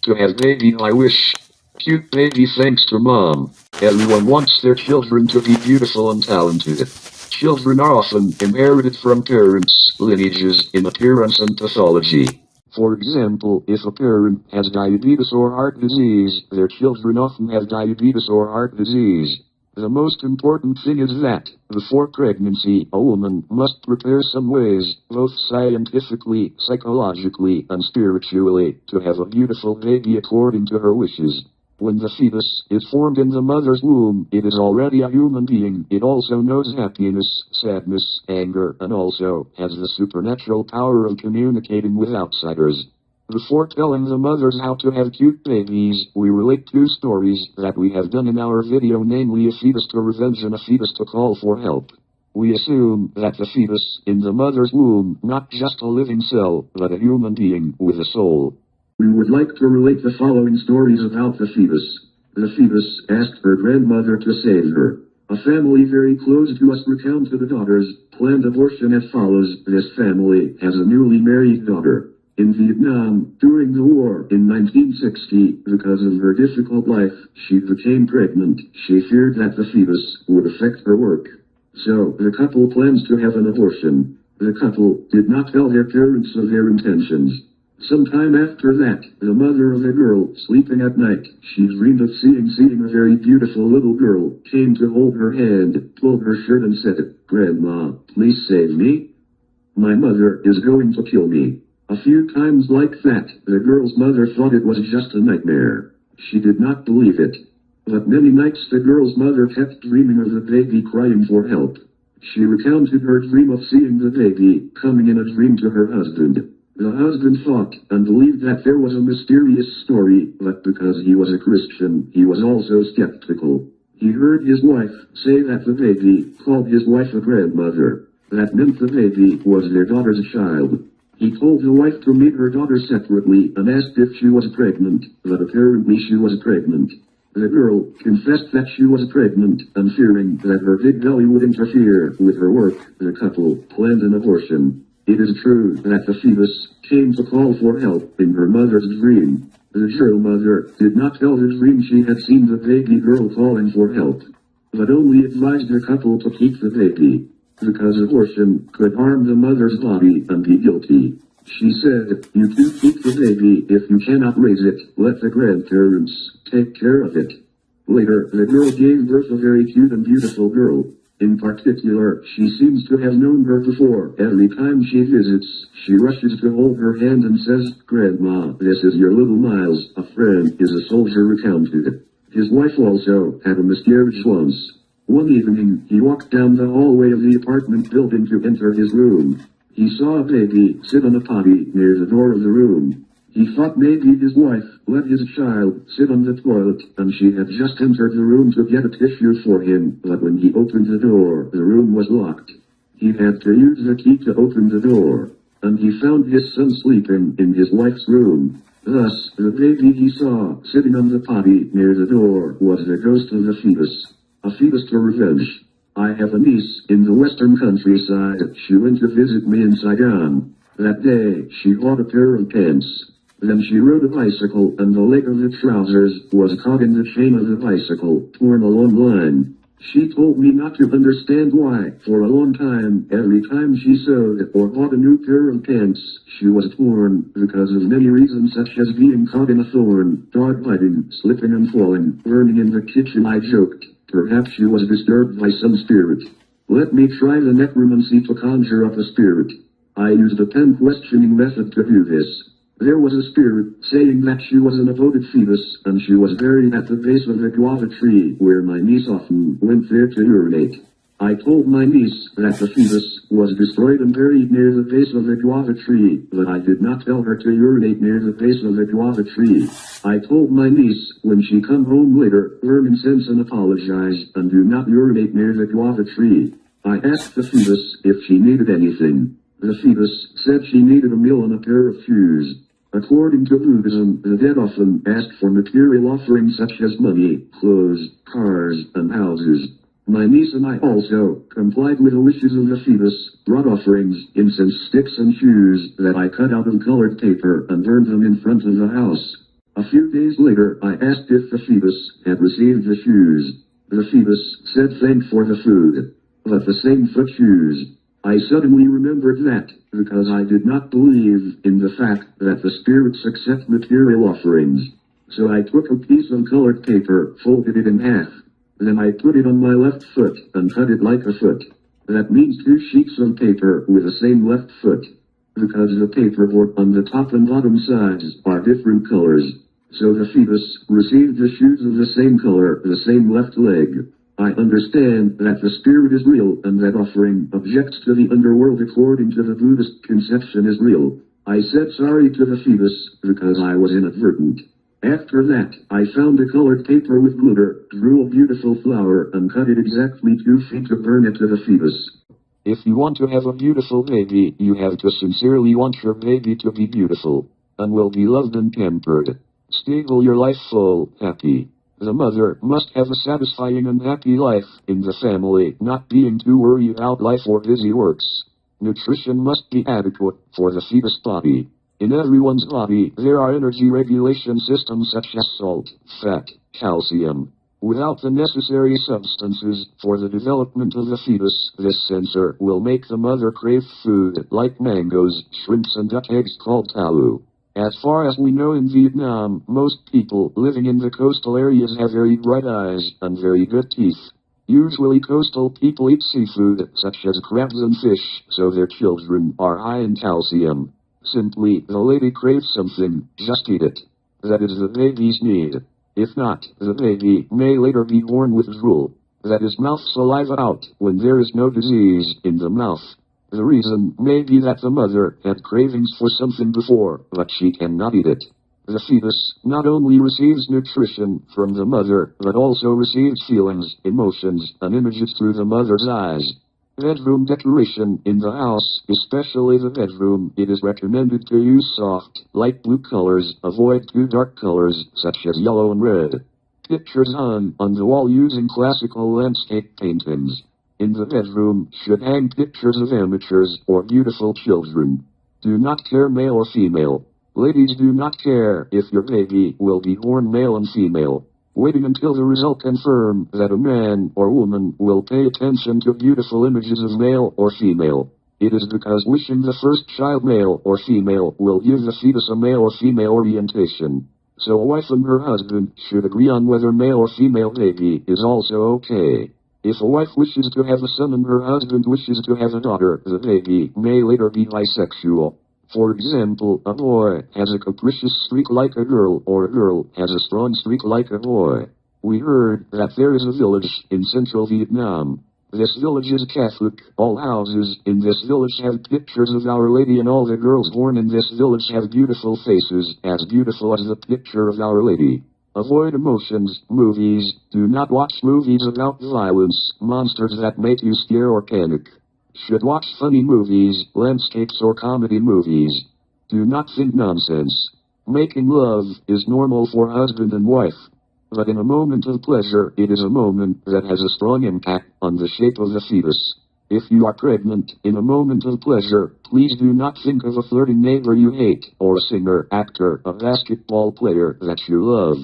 to have baby. I wish. Cute baby thanks to mom. Everyone wants their children to be beautiful and talented. Children are often inherited from parents' lineages in appearance and pathology. For example, if a parent has diabetes or heart disease, their children often have diabetes or heart disease. The most important thing is that, before pregnancy, a woman must prepare some ways, both scientifically, psychologically, and spiritually, to have a beautiful baby according to her wishes. When the fetus is formed in the mother's womb, it is already a human being. It also knows happiness, sadness, anger, and also has the supernatural power of communicating with outsiders. Before telling the mothers how to have cute babies, we relate two stories that we have done in our video, namely a fetus to revenge and a fetus to call for help. We assume that the fetus in the mother's womb, not just a living cell, but a human being with a soul. We would like to relate the following stories about the fetus. The fetus asked her grandmother to save her. A family very close to us recount to the daughters planned abortion as follows. This family has a newly married daughter. In Vietnam, during the war in 1960, because of her difficult life, she became pregnant. She feared that the fetus would affect her work. So, the couple plans to have an abortion. The couple did not tell their parents of their intentions. Sometime after that, the mother of a girl sleeping at night, she dreamed of seeing a very beautiful little girl, came to hold her hand, pulled her shirt and said, "Grandma, please save me. My mother is going to kill me." A few times like that, the girl's mother thought it was just a nightmare. She did not believe it. But many nights the girl's mother kept dreaming of the baby crying for help. She recounted her dream of seeing the baby coming in a dream to her husband. The husband thought and believed that there was a mysterious story, but because he was a Christian, he was also skeptical. He heard his wife say that the baby called his wife a grandmother. That meant the baby was their daughter's child. He told the wife to meet her daughter separately and asked if she was pregnant, but apparently she was pregnant. The girl confessed that she was pregnant, and fearing that her big belly would interfere with her work, the couple planned an abortion. It is true that the fetus came to call for help in her mother's dream. The girl mother did not tell the dream she had seen the baby girl calling for help, but only advised the couple to keep the baby, because abortion could harm the mother's body and be guilty. She said, "You can keep the baby if you cannot raise it, let the grandparents take care of it." Later, the girl gave birth a very cute and beautiful girl. In particular, she seems to have known her before. Every time she visits, she rushes to hold her hand and says, "Grandma, this is your little Miles, a friend," is a soldier recounted. His wife also had a miscarriage once. One evening, he walked down the hallway of the apartment building to enter his room. He saw a baby sit on a potty near the door of the room. He thought maybe his wife let his child sit on the toilet, and she had just entered the room to get a tissue for him, but when he opened the door, the room was locked. He had to use the key to open the door, and he found his son sleeping in his wife's room. Thus, the baby he saw sitting on the potty near the door was the ghost of the fetus. A fetus to revenge. I have a niece in the western countryside. She went to visit me in Saigon. That day, she bought a pair of pants. Then she rode a bicycle, and the leg of the trousers was caught in the chain of the bicycle, torn a long line. She told me not to understand why. For a long time, every time she sewed or bought a new pair of pants, she was torn, because of many reasons such as being caught in a thorn, dog biting, slipping and falling, burning in the kitchen. I joked, perhaps she was disturbed by some spirit. Let me try the necromancy to conjure up a spirit. I used a pen questioning method to do this. There was a spirit saying that she was an devoted fetus, and she was buried at the base of the guava tree, where my niece often went there to urinate. I told my niece that the fetus was destroyed and buried near the base of the guava tree, but I did not tell her to urinate near the base of the guava tree. I told my niece, when she come home later, burn incense and apologize, and do not urinate near the guava tree. I asked the fetus if she needed anything. The fetus said she needed a meal and a pair of shoes. According to Buddhism, the dead often asked for material offerings such as money, clothes, cars, and houses. My niece and I also complied with the wishes of the fetus, brought offerings, incense sticks and shoes that I cut out of colored paper and burned them in front of the house. A few days later, I asked if the fetus had received the shoes. The fetus said thanks for the food, but the same foot shoes. I suddenly remembered that, because I did not believe in the fact that the spirits accept material offerings. So I took a piece of colored paper, folded it in half. Then I put it on my left foot and cut it like a foot. That means 2 sheets of paper with the same left foot. Because the paperboard on the top and bottom sides are different colors. So the fetus received the shoes of the same color, the same left leg. I understand that the spirit is real and that offering objects to the underworld according to the Buddhist conception is real. I said sorry to the fetus because I was inadvertent. After that, I found a colored paper with glitter, drew a beautiful flower, and cut it exactly 2 feet to burn it to the fetus. If you want to have a beautiful baby, you have to sincerely want your baby to be beautiful, and will be loved and pampered. Stable your life full, happy. The mother must have a satisfying and happy life in the family, not being too worried about life or busy works. Nutrition must be adequate for the fetus body. In everyone's body, there are energy regulation systems such as salt, fat, calcium. Without the necessary substances for the development of the fetus, this sensor will make the mother crave food like mangoes, shrimps and duck eggs called tau. As far as we know in Vietnam, most people living in the coastal areas have very bright eyes and very good teeth. Usually coastal people eat seafood, such as crabs and fish, so their children are high in calcium. Simply, the lady craves something, just eat it. That is the baby's need. If not, the baby may later be born with drool. That is mouth saliva out, when there is no disease in the mouth. The reason may be that the mother had cravings for something before, but she cannot eat it. The fetus not only receives nutrition from the mother, but also receives feelings, emotions, and images through the mother's eyes. Bedroom decoration in the house, especially the bedroom, it is recommended to use soft, light blue colors, avoid too dark colors, such as yellow and red. Pictures hung on the wall using classical landscape paintings. In the bedroom should hang pictures of amateurs or beautiful children. Do not care male or female. Ladies, do not care if your baby will be born male and female. Waiting until the result confirm that a man or woman will pay attention to beautiful images of male or female. It is because wishing the first child male or female will give the fetus a male or female orientation. So a wife and her husband should agree on whether male or female baby is also okay. If a wife wishes to have a son and her husband wishes to have a daughter, the baby may later be bisexual. For example, a boy has a capricious streak like a girl, or a girl has a strong streak like a boy. We heard that there is a village in central Vietnam. This village is Catholic. All houses in this village have pictures of Our Lady, and all the girls born in this village have beautiful faces, as beautiful as the picture of Our Lady. Avoid emotions, movies. Do not watch movies about violence, monsters that make you scare or panic. Should watch funny movies, landscapes or comedy movies. Do not think nonsense. Making love is normal for husband and wife. But in a moment of pleasure, it is a moment that has a strong impact on the shape of the fetus. If you are pregnant in a moment of pleasure, please do not think of a flirting neighbor you hate, or a singer, actor, a basketball player that you love.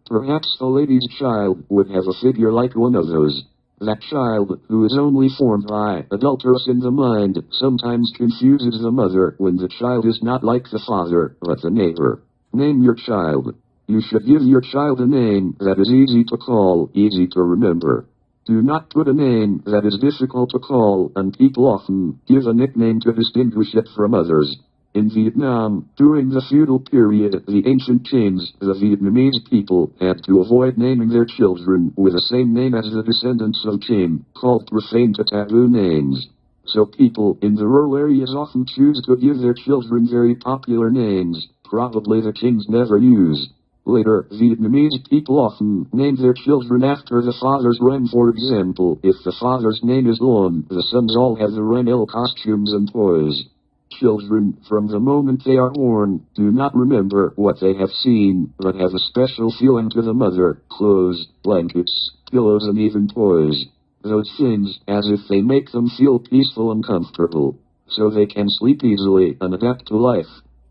Perhaps a lady's child would have a figure like one of those. That child, who is only formed by adulterous in the mind, sometimes confuses the mother when the child is not like the father, but the neighbor. Name your child. You should give your child a name that is easy to call, easy to remember. Do not put a name that is difficult to call, and people often give a nickname to distinguish it from others. In Vietnam, during the feudal period, the ancient kings, the Vietnamese people, had to avoid naming their children with the same name as the descendants of king, called profane to taboo names. So people in the rural areas often choose to give their children very popular names, probably the kings never used. Later, Vietnamese people often name their children after the father's rhyme. For example, if the father's name is Long, the sons all have the rhyme L costumes and toys. Children, from the moment they are born, do not remember what they have seen, but have a special feeling to the mother, clothes, blankets, pillows and even toys. Those things, as if they make them feel peaceful and comfortable, so they can sleep easily and adapt to life.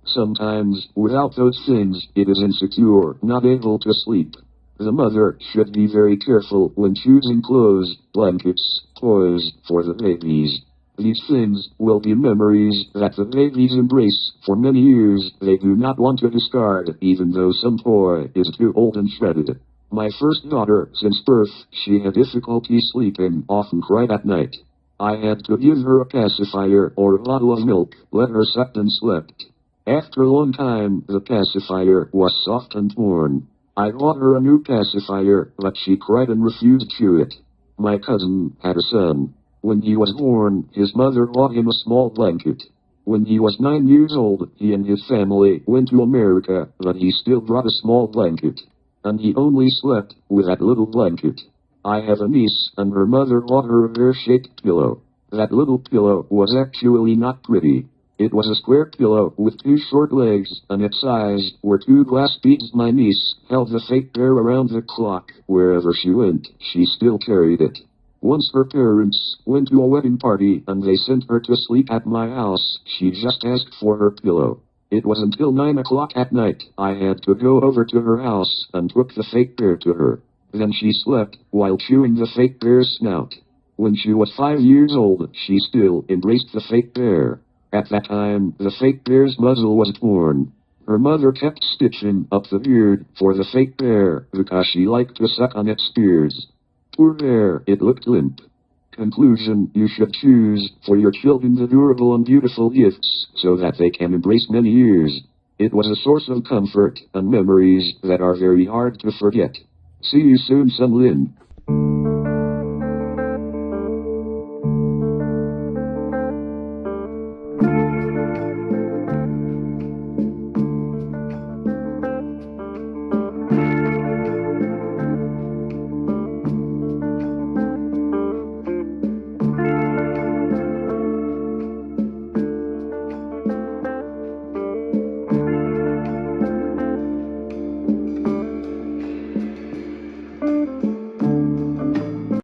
Sometimes, without those things, it is insecure, not able to sleep. The mother should be very careful when choosing clothes, blankets, toys for the babies. These things will be memories that the babies embrace for many years. They do not want to discard, even though some toy is too old and shredded. My first daughter, since birth, she had difficulty sleeping, often cried at night. I had to give her a pacifier or a bottle of milk, let her suck and slept. After a long time, the pacifier was soft and torn. I bought her a new pacifier, but she cried and refused to chew it. My cousin had a son. When he was born, his mother bought him a small blanket. When he was 9 years old, he and his family went to America, but he still brought a small blanket. And he only slept with that little blanket. I have a niece, and her mother bought her a bear-shaped pillow. That little pillow was actually not pretty. It was a square pillow with 2 short legs, and its eyes were 2 glass beads. My niece held the fake bear around the clock. Wherever she went, she still carried it. Once her parents went to a wedding party, and they sent her to sleep at my house. She just asked for her pillow. It was until 9 o'clock at night I had to go over to her house and took the fake bear to her. Then she slept while chewing the fake bear's snout. When she was 5 years old, she still embraced the fake bear. At that time, the fake bear's muzzle was torn. Her mother kept stitching up the beard for the fake bear because she liked to suck on its spears. Poor bear, it looked limp. Conclusion: you should choose for your children the durable and beautiful gifts so that they can embrace many years. It was a source of comfort and memories that are very hard to forget. See you soon, Sun Lin.